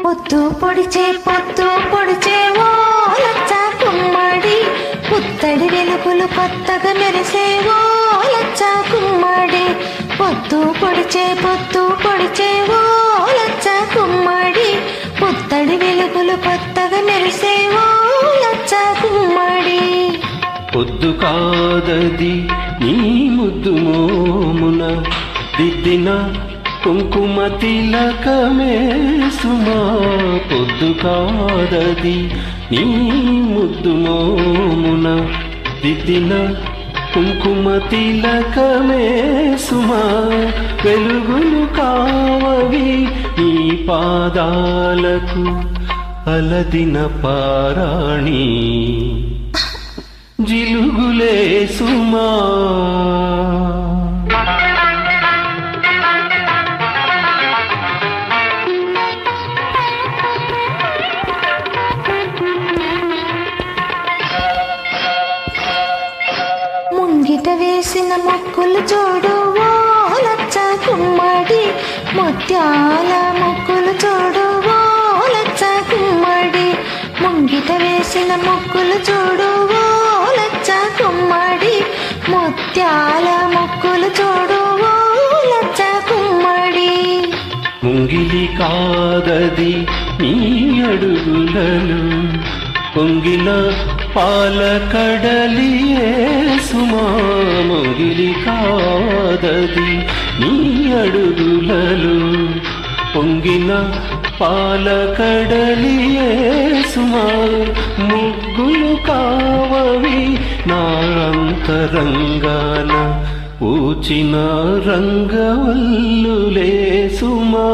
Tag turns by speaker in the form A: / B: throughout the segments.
A: పొద్దు పొడిచే ఓ లచ్చ కుమ్మడి, పుత్తడి వెలుగులు కొత్తగా మెరిసే ఓ లచ్చ కుమ్మడి. పొద్దు పొడిచే ఓ లచ్చ కుమ్మడి, పుత్తడి వెలుగులు కొత్తగా మెరిసే ఓ లచ్చ కుమ్మడి.
B: పొద్దు కాదది నీ ముద్దు మోమున దిద్దిన కుంకుమ తిలకమే సుమా. పొద్దు కాదది నీ ముద్దు మోమున దిద్దిన కుంకుమ తిలకమే సుమా. వెలుగులు కావవి నీ పాదాలకు అలదిన పారాణి జిలుగులే సుమా.
A: ముంగిట వేసిన మొక్కులు చూడు ఓ లచ్చ కుమ్మడి, ముత్యాల మొక్కులు చూడు ఓ లచ్చ కుమ్మడి. ముంగిట వేసిన మొక్కులు చూడు ఓ లచ్చ కుమ్మడి, ముత్యాల మొక్కులు చూడు ఓ లచ్చ కుమ్మడి.
B: ముంగిలి కాదది నీ అడుగులలో పొంగిన పాల కడలియే సుమా. ముంగిలి కాదది నీ అడుగులలో పొంగిన పాల కడలియే సుమా. ముగ్గులు కావవి నా అంతరంగాన పూచిన రంగవల్లులే సుమా.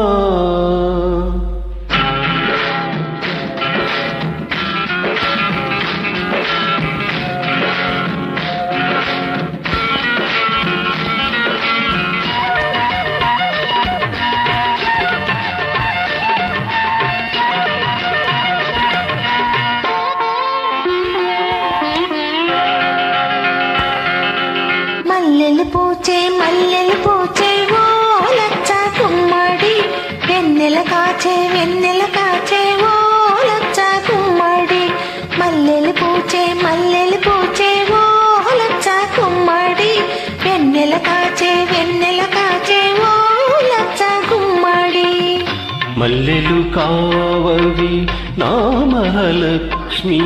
A: మల్లెలు పూచే ఓ లచ్చ కుమ్మడి, వెన్నెల కాచే ఓ లచ్చ కుమ్మడి. మల్లెలు పూచే ఓ లచ్చ కుమ్మడి, వెన్నెల కాచే ఓ లచ్చ కుమ్మడి.
B: మల్లెలు కావవి నా మహాలక్ష్మి,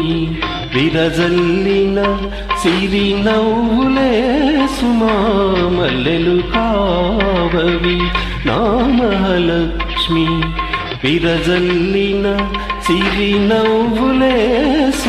B: విరజల్లిన సిరి నవ్వులే సుమా. మల్లెలు కావవి నా మహాలక్ష్మి, విరజల్లిన సిరి నవ్వులే సుమా.